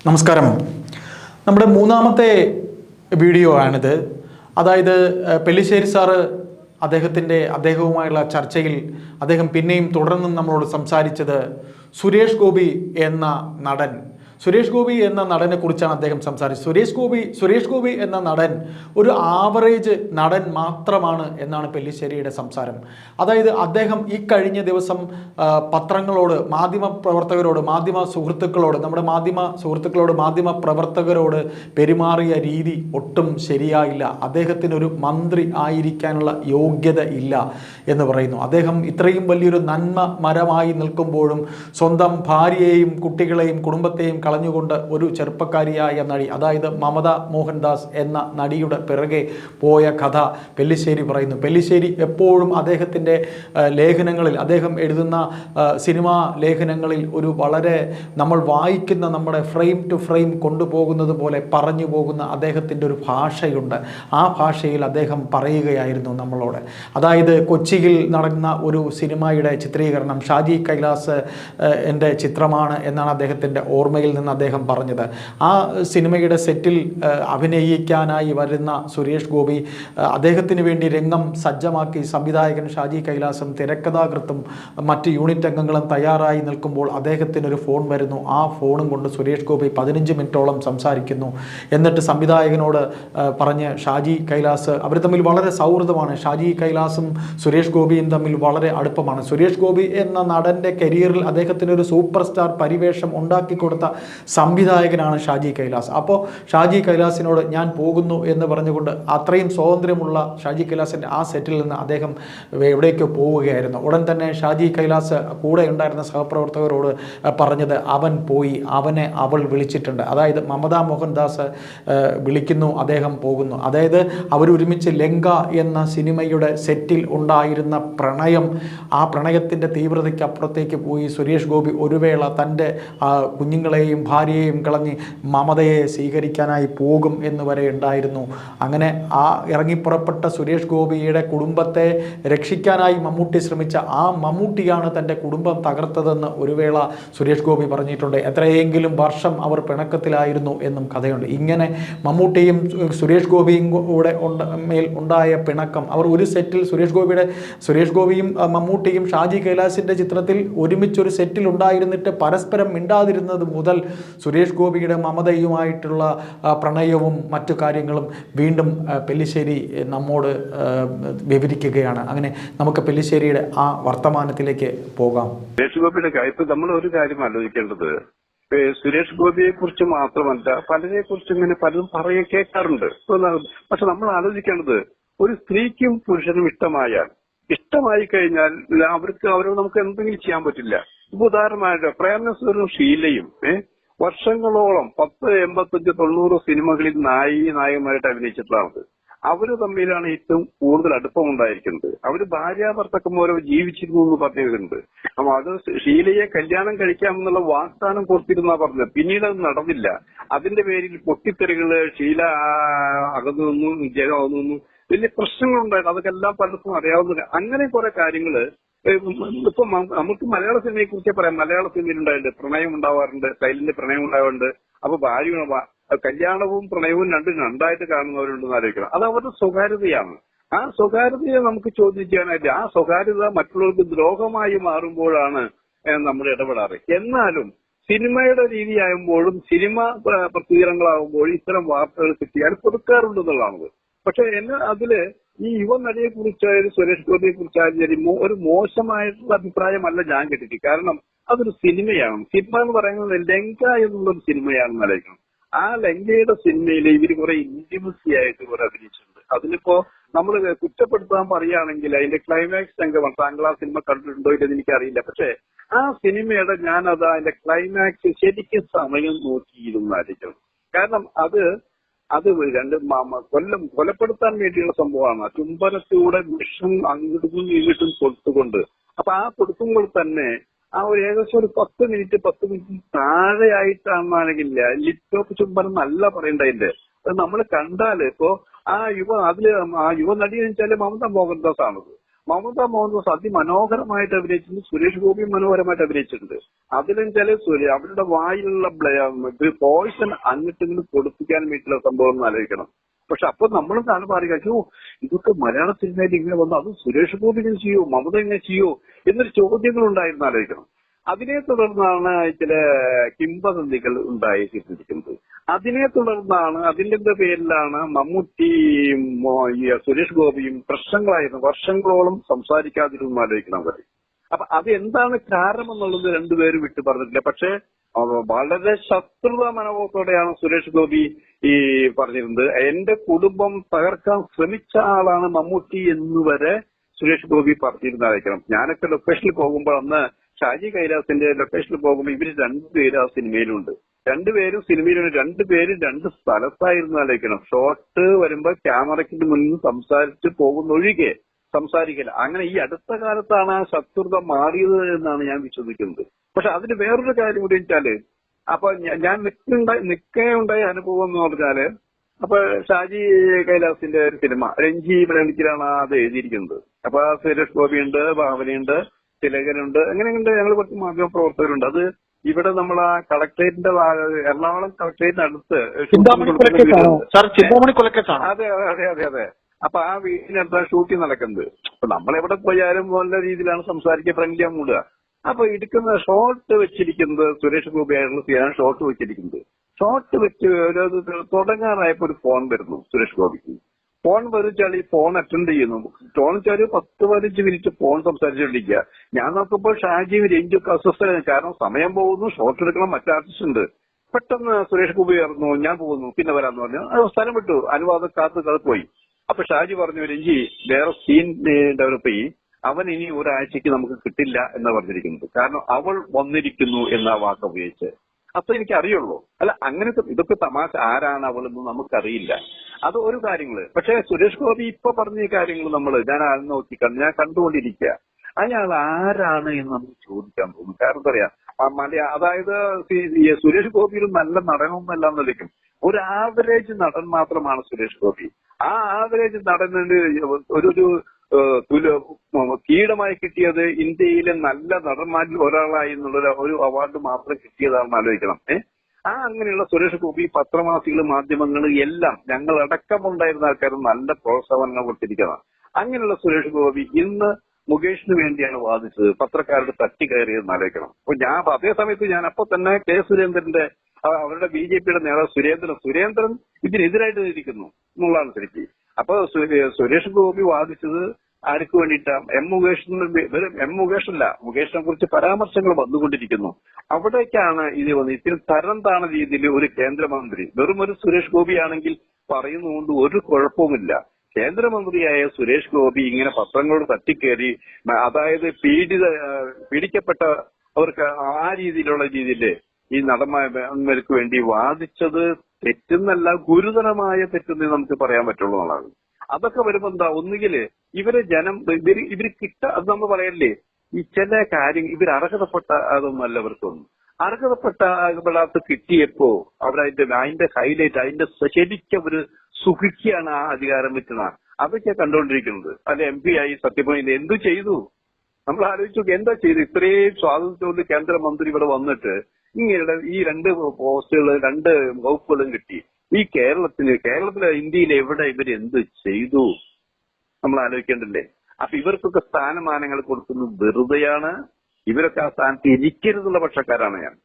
നമസ്കാരം. നമ്മുടെ മൂന്നാമത്തെ വീഡിയോ ആണിത്. അതായത് പെല്ലിശ്ശേരി സാറ് അദ്ദേഹവുമായുള്ള ചർച്ചയിൽ അദ്ദേഹം പിന്നെയും തുടർന്നും നമ്മളോട് സംസാരിച്ചത് സുരേഷ് ഗോപി എന്ന നടനെ കുറിച്ചാണ് അദ്ദേഹം സംസാരിച്ചത്. സുരേഷ് ഗോപി എന്ന നടൻ ഒരു ആവറേജ് നടൻ മാത്രമാണ് എന്നാണ് പെല്ലിശ്ശേരിയുടെ സംസാരം. അതായത് അദ്ദേഹം ഈ കഴിഞ്ഞ ദിവസം പത്രങ്ങളോട്, മാധ്യമ പ്രവർത്തകരോട് പെരുമാറിയ രീതി ഒട്ടും ശരിയായില്ല. അദ്ദേഹത്തിനൊരു മന്ത്രി ആയിരിക്കാനുള്ള യോഗ്യത ഇല്ല എന്ന് പറയുന്നു. അദ്ദേഹം ഇത്രയും വലിയൊരു നന്മ മരമായി നിൽക്കുമ്പോഴും സ്വന്തം ഭാര്യയെയും കുട്ടികളെയും കുടുംബത്തെയും കളഞ്ഞുകൊണ്ട് ഒരു ചെറുപ്പക്കാരിയായ നടി, അതായത് മമത മോഹൻദാസ് എന്ന നടിയുടെ പിറകെ പോയ കഥ പെല്ലിശ്ശേരി പറയുന്നു. പെല്ലിശ്ശേരി എപ്പോഴും അദ്ദേഹത്തിൻ്റെ ലേഖനങ്ങളിൽ, അദ്ദേഹം എഴുതുന്ന സിനിമാ ലേഖനങ്ങളിൽ ഒരു വളരെ നമ്മൾ വായിക്കുന്ന, നമ്മുടെ ഫ്രെയിം ടു ഫ്രെയിം കൊണ്ടുപോകുന്നത് പോലെ പറഞ്ഞു പോകുന്ന അദ്ദേഹത്തിൻ്റെ ഒരു ഭാഷയുണ്ട്. ആ ഭാഷയിൽ അദ്ദേഹം പറയുകയായിരുന്നു നമ്മളോട്. അതായത് കൊച്ചിയിൽ നടന്ന ഒരു സിനിമയുടെ ചിത്രീകരണം, ഷാജി കൈലാസ് എൻ്റെ ചിത്രമാണ് എന്നാണ് അദ്ദേഹത്തിൻ്റെ ഓർമ്മയിൽ നിന്ന് അദ്ദേഹം പറഞ്ഞത്. ആ സിനിമയുടെ സെറ്റിൽ അഭിനയിക്കാനായി വരുന്ന സുരേഷ് ഗോപി അദ്ദേഹത്തിന് വേണ്ടി രംഗം സജ്ജമാക്കി സംവിധായകൻ ഷാജി കൈലാസും തിരക്കഥാകൃത്തും മറ്റ് യൂണിറ്റ് അംഗങ്ങളും തയ്യാറായി നിൽക്കുമ്പോൾ അദ്ദേഹത്തിനൊരു ഫോൺ വരുന്നു. ആ ഫോണും കൊണ്ട് സുരേഷ് ഗോപി 15 മിനിറ്റോളം സംസാരിക്കുന്നു. എന്നിട്ട് സംവിധായകനോട് പറഞ്ഞ് ഷാജി കൈലാസ്, അവർ തമ്മിൽ വളരെ സൗഹൃദമാണ്. ഷാജി കൈലാസും സുരേഷ് ഗോപിയും തമ്മിൽ വളരെ അടുപ്പമാണ്. സുരേഷ് ഗോപി എന്ന നടൻ്റെ കരിയറിൽ അദ്ദേഹത്തിനൊരു സൂപ്പർ സ്റ്റാർ പരിവേഷം ഉണ്ടാക്കി കൊടുത്ത സംവിധായകനാണ് ഷാജി കൈലാസ്. അപ്പോൾ ഷാജി കൈലാസിനോട് ഞാൻ പോകുന്നു എന്ന് പറഞ്ഞുകൊണ്ട് അത്രയും സ്വാതന്ത്ര്യമുള്ള ഷാജി കൈലാസിൻ്റെ ആ സെറ്റിൽ നിന്ന് അദ്ദേഹം എവിടേക്കോ പോവുകയായിരുന്നു. ഉടൻ തന്നെ ഷാജി കൈലാസ് കൂടെ ഉണ്ടായിരുന്ന സഹപ്രവർത്തകരോട് പറഞ്ഞത്, അവൻ പോയി, അവനെ അവൾ വിളിച്ചിട്ടുണ്ട്. അതായത് മമത മോഹൻദാസ് വിളിക്കുന്നു, അദ്ദേഹം പോകുന്നു. അതായത് അവരൊരുമിച്ച് ലങ്ക എന്ന സിനിമയുടെ സെറ്റിൽ ഉണ്ടായിരുന്ന പ്രണയം, ആ പ്രണയത്തിൻ്റെ തീവ്രതയ്ക്ക് അപ്പുറത്തേക്ക് പോയി സുരേഷ് ഗോപി ഒരു വേള തൻ്റെ കുഞ്ഞുങ്ങളെയും ഭാര്യയെയും കളഞ്ഞ് മമതയെ സ്വീകരിക്കാനായി പോകും എന്ന് വരെ ഉണ്ടായിരുന്നു. അങ്ങനെ ആ ഇറങ്ങിപ്പുറപ്പെട്ട സുരേഷ് ഗോപിയുടെ കുടുംബത്തെ രക്ഷിക്കാനായി മമ്മൂട്ടി ശ്രമിച്ച ആ മമ്മൂട്ടിയാണ് തൻ്റെ കുടുംബം തകർത്തതെന്ന് ഒരു വേള സുരേഷ് ഗോപി പറഞ്ഞിട്ടുണ്ട്. എത്രയെങ്കിലും വർഷം അവർ പിണക്കത്തിലായിരുന്നു എന്നും കഥയുണ്ട്. ഇങ്ങനെ മമ്മൂട്ടിയും സുരേഷ് ഗോപിയും കൂടെ മേൽ ഉണ്ടായ പിണക്കം, അവർ ഒരു സെറ്റിൽ സുരേഷ് ഗോപിയും മമ്മൂട്ടിയും ഷാജി കൈലാസിൻ്റെ ചിത്രത്തിൽ ഒരുമിച്ചൊരു സെറ്റിൽ ഉണ്ടായിരുന്നിട്ട് പരസ്പരം മിണ്ടാതിരുന്നത് മുതൽ സുരേഷ് ഗോപിയുടെ മമതയുമായിട്ടുള്ള പ്രണയവും മറ്റു കാര്യങ്ങളും വീണ്ടും പെല്ലിശ്ശേരി നമ്മോട് വിവരിക്കുകയാണ്. അങ്ങനെ നമുക്ക് പെല്ലിശ്ശേരിയുടെ ആ വർത്തമാനത്തിലേക്ക് പോകാം. സുരേഷ് ഗോപിയുടെ കാര്യം നമ്മൾ ഒരു കാര്യം ആലോചിക്കേണ്ടത്, സുരേഷ് ഗോപിയെ കുറിച്ച് മാത്രമല്ല പലരെ കുറിച്ച് ഇങ്ങനെ പലരും കേൾക്കാറുണ്ട്. പക്ഷെ നമ്മൾ ആലോചിക്കേണ്ടത്, ഒരു സ്ത്രീക്കും പുരുഷനും ഇഷ്ടമായി കഴിഞ്ഞാൽ അവരോട് നമുക്ക് എന്തെങ്കിലും ചെയ്യാൻ പറ്റില്ല. ഇപ്പൊ ഉദാഹരണമായിട്ട് പ്രേംനസീറും ഷീലയും വർഷങ്ങളോളം 10, 85, 90 സിനിമകളിൽ നായകന്മാരായിട്ട് അഭിനയിച്ചിട്ടുള്ളത്. അവര് തമ്മിലാണ് ഏറ്റവും കൂടുതൽ അടുപ്പമുണ്ടായിരിക്കുന്നത്. അവര് ഭാര്യാഭർത്തക്കന്മാരോ ജീവിച്ചിരുന്നു എന്ന് പറഞ്ഞിട്ടുണ്ട്. അപ്പൊ അത് ഷീലയെ കല്യാണം കഴിക്കാമെന്നുള്ള വാഗ്ദാനം കൊടുത്തിരുന്നാ പറഞ്ഞത്. പിന്നീട് അത് നടന്നില്ല. അതിന്റെ പേരിൽ പൊട്ടിത്തെറികള്, ഷീല അകന്നു നിന്നു, ജയം അകന്നു നിന്നു, വലിയ പ്രശ്നങ്ങളുണ്ടായിരുന്നു. അതൊക്കെ എല്ലാം പലർക്കും അറിയാവുന്ന അങ്ങനെ കുറെ കാര്യങ്ങള് ഇപ്പൊ നമുക്ക് മലയാള സിനിമയെ കുറിച്ചേ പറയാം. മലയാള സിനിമയിൽ ഉണ്ടായിട്ടുണ്ട്, പ്രണയം ഉണ്ടാവാറുണ്ട്, സൈലന്റ് പ്രണയം ഉണ്ടാവാറുണ്ട്. അപ്പൊ കല്യാണവും പ്രണയവും രണ്ടായിട്ട് കാണുന്നവരുണ്ടെന്ന് ആലോചിക്കണം. അത് അവരുടെ സ്വകാര്യതയാണ്. ആ സ്വകാര്യതയെ നമുക്ക് ചോദ്യം ചെയ്യാനായിട്ട്, ആ സ്വകാര്യത മറ്റുള്ളവർക്ക് ദ്രോഹമായി മാറുമ്പോഴാണ് നമ്മൾ ഇടപെടാറ്. എന്നാലും സിനിമയുടെ രീതിയാകുമ്പോഴും സിനിമ പ്രസിദ്ധീകരണങ്ങളാകുമ്പോഴും ഇത്തരം വാർത്തകൾ കിട്ടിയാൽ കൊടുക്കാറുണ്ടെന്നുള്ളതാണത്. പക്ഷെ അതില് ഈ യുവനടിയെ കുറിച്ചായാലും സുരേഷ് ഗോപിയെ കുറിച്ചായാലും ഒരു മോശമായിട്ടുള്ള അഭിപ്രായമല്ല ഞാൻ കേട്ടിട്ട്. കാരണം അതൊരു സിനിമയാണ്. സിനിമ എന്ന് പറയുന്നത് ലങ്ക എന്നുള്ളൊരു സിനിമയാണെന്ന് ആലോചിക്കണം. ആ ലങ്കയുടെ സിനിമയിൽ ഇവര് കുറെ ഇന്റിമസി ആയിട്ട് കുറെ അഭിനയിച്ചിട്ടുണ്ട്. അതിലിപ്പോ നമ്മൾ കുറ്റപ്പെടുത്താൻ പറയുകയാണെങ്കിൽ അതിന്റെ ക്ലൈമാക്സ് രംഗമാണ്. താങ്കൾ ആ സിനിമ കണ്ടിട്ടുണ്ടോ ഇല്ലെന്ന് എനിക്കറിയില്ല. പക്ഷെ ആ സിനിമയുടെ അതിന്റെ ക്ലൈമാക്സ് ശരിക്കും സമയം നോക്കിയിരുന്നായിരിക്കണം. കാരണം അത് കൊലപ്പെടുത്താൻ വേണ്ടിയുള്ള സംഭവമാണ്. ചുംബനത്തിലൂടെ വിഷം അങ്ങോട്ടും ഇങ്ങോട്ടും കൊടുത്തുകൊണ്ട്, അപ്പൊ ആ കൊടുക്കുമ്പോൾ തന്നെ ആ ഒരു ഏകദേശം ഒരു 10 മിനിറ്റ് താഴെയായിട്ടാണെങ്കിൽ ലിപ്റ്റോപ്പ് ചുംബനം നല്ല പറയണ്ടതിന്റെ. അത് നമ്മൾ കണ്ടാല് ഇപ്പോ ആ യുവനടി എന്ന് വെച്ചാല് മമത മോഹൻദാസ് ആണത്. മമത മോഹൻദാസ് അതിമനോഹരമായിട്ട് അഭിനയിച്ചിട്ടുണ്ട്, സുരേഷ് ഗോപി മനോഹരമായിട്ട് അഭിനയിച്ചിട്ടുണ്ട്. അതിലും ചില അവരുടെ വായിലുള്ള പോയിസൺ അങ്ങോട്ടെങ്കിലും കൊടുപ്പിക്കാൻ വേണ്ടിയിട്ടുള്ള സംഭവം ഒന്ന് ആലോചിക്കണം. പക്ഷെ അപ്പൊ നമ്മൾ കാണുമ്പോൾ അറിയാം, ഇതൊക്കെ മലയാള സിനിമയിൽ ഇങ്ങനെ വന്നു, അത് സുരേഷ് ഗോപി ഇങ്ങനെ ചെയ്യോ, മമത ഇങ്ങനെ ചെയ്യോ എന്നൊരു ചോദ്യങ്ങൾ ഉണ്ടായിരുന്നു ആലോചിക്കണം. അതിനെ തുടർന്നാണ് ചില കിംവദന്തികൾ ഉണ്ടായിരിക്കുന്നത്. അതിനെ തുടർന്നാണ് അതിന്റെ പേരിലാണ് മമ്മൂട്ടിയും സുരേഷ് ഗോപിയും പ്രശ്നങ്ങളായിരുന്നു, വർഷങ്ങളോളം സംസാരിക്കാതിരുന്നു ആലോചിക്കണം അവർ. അപ്പൊ അത് എന്താണ് കാരണം എന്നുള്ളത് രണ്ടുപേരും വിട്ടു പറഞ്ഞിട്ടില്ല. പക്ഷെ വളരെ ശത്രുത മനോഭാവത്തോടെയാണ് സുരേഷ് ഗോപി ഈ പറഞ്ഞിരുന്നത്. എന്റെ കുടുംബം തകർക്കാൻ ശ്രമിച്ച ആളാണ് മമ്മൂട്ടി എന്നുവരെ സുരേഷ് ഗോപി പറഞ്ഞിരുന്നായിരിക്കണം. ഞാനൊക്കെ ലൊക്കേഷനിൽ പോകുമ്പോൾ അന്ന് ഷാജി കൈലാസിന്റെ ലൊക്കേഷനിൽ പോകുമ്പോൾ ഇവര് രണ്ടുപേരും ആ സിനിമയിലുണ്ട്. രണ്ടുപേരും സിനിമയിലുണ്ട്. രണ്ടുപേരും രണ്ട് സ്ഥലത്തായിരുന്നു ആലോചിക്കണം. ഷോട്ട് വരുമ്പോ ക്യാമറയ്ക്ക് മുന്നിൽ സംസാരിച്ച് പോകുന്നൊഴികെ സംസാരിക്കില്ല. അങ്ങനെ ഈ അടുത്ത കാലത്താണ് ആ ശത്രുത മാറിയത് എന്നാണ് ഞാൻ വിശ്വസിക്കുന്നത്. പക്ഷെ അതിന് വേറൊരു കാര്യം കൂടി വെച്ചാല്, അപ്പൊ ഞാൻ നിൽക്കുകയുണ്ടായ അനുഭവം എന്ന് പറഞ്ഞാല്, അപ്പൊ ഷാജി കൈലാസിന്റെ ഒരു സിനിമ രഞ്ജി മലയാളിക്കലാണ് അത് എഴുതിയിരിക്കുന്നത്. അപ്പൊ സുരേഷ് ഗോപിയുണ്ട്, ഭാവനയുണ്ട്, തിലകനുണ്ട്, അങ്ങനെയുണ്ട്, ഞങ്ങൾ കുറച്ച് മാധ്യമ പ്രവർത്തകരുണ്ട്. അത് ഇവിടെ നമ്മൾ ആ കളക്ടറേറ്റിന്റെ എറണാകുളം കളക്ടറേറ്റിന് അടുത്ത് അതെ അതെ അതെ അതെ. അപ്പൊ ആ വീടിനടുത്താണ് ഷൂട്ടിംഗ് നടക്കുന്നത്. അപ്പൊ നമ്മളെവിടെ പോയാലും നല്ല രീതിയിലാണ് സംസാരിക്കുക, ഫ്രണ്ട്ലി മൂടുക. അപ്പൊ എടുക്കുന്ന ഷോട്ട് വെച്ചിരിക്കുന്നത് സുരേഷ് ഗോപി ആയിട്ടുള്ള ഷോട്ട് വെച്ചിരിക്കുന്നത്. ഷോട്ട് വെച്ച് തുടങ്ങാനായപ്പോ ഒരു ഫോൺ വരുന്നു സുരേഷ് ഗോപിക്ക്. ഫോൺ വരിച്ചാൽ ഈ ഫോൺ അറ്റൻഡ് ചെയ്യുന്നു. ഫോൺ വെച്ചാൽ 10-15 മിനിറ്റ് ഫോൺ സംസാരിച്ചുകൊണ്ടിരിക്കുക. ഞാൻ നോക്കുമ്പോൾ ഷാജിയും രഞ്ജുക്ക് അസ്വസ്ഥരാണ്. കാരണം സമയം പോകുന്നു, ഷോട്ട് എടുക്കണം, മറ്റു ആർട്ടിസ്റ്റ് ഉണ്ട്. പെട്ടെന്ന് സുരേഷ് ഗോപി പറഞ്ഞു ഞാൻ പോകുന്നു, പിന്നെ വരാന്ന് പറഞ്ഞു. സ്ഥലം വിട്ടു, അനുവാദം കാത്ത് പോയി. അപ്പൊ ഷാജി പറഞ്ഞു, രഞ്ജി വേറെ സീൻ ഡെവലപ്പ് ചെയ്യും, അവൻ ഇനി ഒരാഴ്ചക്ക് നമുക്ക് കിട്ടില്ല എന്നാ പറഞ്ഞിരിക്കുന്നത്. കാരണം അവൾ വന്നിരിക്കുന്നു എന്ന വാക്ക് ഉപയോഗിച്ച്. അപ്പൊ എനിക്ക് അറിയുള്ളൂ. അല്ല അങ്ങനത്തെ ഇതൊക്കെ തമാശ, ആരാണ് അവളെന്ന് നമുക്കറിയില്ല. അത് ഒരു കാര്യങ്ങള്. പക്ഷെ സുരേഷ് ഗോപി ഇപ്പൊ പറഞ്ഞ ഈ കാര്യങ്ങൾ ഞാൻ കണ്ടുകൊണ്ടിരിക്കുക. അയാൾ ആരാണ് എന്ന് നമുക്ക് ചോദിക്കാൻ തോന്നും. കാരണം എന്താ പറയാ, അതായത് സുരേഷ് ഗോപി ഒരു നല്ല നടനൊന്നല്ല എന്നല്ലേക്കും, ഒരു ആവറേജ് നടൻ മാത്രമാണ് സുരേഷ് ഗോപി. ആ ആവറേജ് നടന് ഒരു കിരീടമായി കിട്ടിയത് ഇന്ത്യയിലെ നല്ല നടന്മാരിൽ ഒരാളായി എന്നുള്ള ഒരു അവാർഡ് മാത്രം കിട്ടിയതാണെന്ന് ആലോചിക്കണം. ആ അങ്ങനെയുള്ള സുരേഷ് ഗോപി പത്രമാസികൾ, മാധ്യമങ്ങൾ എല്ലാം ഞങ്ങളടക്കമുണ്ടായിരുന്ന ആൾക്കാരും നല്ല പ്രോത്സാഹനങ്ങൾ കൊടുത്തിരിക്കുന്നതാണ്. അങ്ങനെയുള്ള സുരേഷ് ഗോപി ഇന്ന് മുകേഷിന് വേണ്ടിയാണ് വാദിച്ചത്, പത്രക്കാരുടെ തട്ടിക്കയറിയെന്ന് ആലോചിക്കണം. അപ്പൊ അതേ സമയത്ത് ഞാൻ അപ്പൊ തന്നെ കെ സുരേന്ദ്രന്റെ അവരുടെ BJPയുടെ നേതാവ് സുരേന്ദ്രൻ ഇതിനെതിരായിട്ട് ഇരിക്കുന്നു എന്നുള്ളതാണ് ശരിക്കും. അപ്പൊ സുരേഷ് ഗോപി വാദിച്ചത് ആർക്ക് വേണ്ടിയിട്ടാണ്? എം മുകേഷല്ല, മുകേഷിനെ കുറിച്ച് പരാമർശങ്ങൾ വന്നുകൊണ്ടിരിക്കുന്നു. അവിടേക്കാണ് ഇത് വന്നത്. ഇത്തിരി തരം താണ രീതിയിൽ ഒരു കേന്ദ്രമന്ത്രി, വെറും ഒരു സുരേഷ് ഗോപി ആണെങ്കിൽ പറയുന്നതുകൊണ്ട് ഒരു കുഴപ്പവുമില്ല. കേന്ദ്രമന്ത്രിയായ സുരേഷ് ഗോപി ഇങ്ങനെ പത്രങ്ങളോട് തട്ടിക്കയറി, അതായത് പീഡിക്കപ്പെട്ട അവർക്ക് ആ രീതിയിൽ ഈ നടന്മാർക്ക് വേണ്ടി വാദിച്ചത് തെറ്റെന്നല്ല, ഗുരുതരമായ തെറ്റെന്നേ നമുക്ക് പറയാൻ പറ്റുള്ളൂ എന്നുള്ളതാണ്. അതൊക്കെ വരുമ്പോ എന്താ, ഒന്നുകില് ഇവര് അത് നമ്മൾ പറയല്ലേ, ഈ ചില കാര്യം ഇവർ അർഹതപ്പെട്ട അതൊന്നുമല്ല ഇവർക്കൊന്നും. അർഹതപ്പെടാത്ത കിട്ടിയപ്പോ അതിന്റെ ഹൈലൈറ്റ്, അതിന്റെ ശരിക്കും ഒരു സുഖിക്കുകയാണ് ആ അധികാരം വെച്ചതാണ്. അതൊക്കെ കണ്ടുകൊണ്ടിരിക്കുന്നത്. അല്ലെ MP ആയി സത്യപ്രതിജ്ഞ എന്തു ചെയ്തു നമ്മൾ ആലോചിച്ചു, എന്താ ചെയ്തു? ഇത്രയും സ്വാതന്ത്ര്യത്തോട് കേന്ദ്രമന്ത്രി ഇവിടെ വന്നിട്ട് ഇങ്ങനെ ഈ 2 പോസ്റ്റുകൾ, 2 വകുപ്പുകളും കിട്ടി. ഈ കേരളത്തിലെ ഇന്ത്യയിൽ എവിടെ ഇവരെന്ത് ചെയ്തു നമ്മൾ ആലോചിക്കേണ്ടല്ലേ? അപ്പൊ ഇവർക്കൊക്കെ സ്ഥാനമാനങ്ങൾ കൊടുക്കുന്നത് വെറുതെയാണ്. ഇവരൊക്കെ ആ സ്ഥാനത്ത് ഇരിക്കരുതുള്ള പക്ഷക്കാരാണ് ഞാൻ.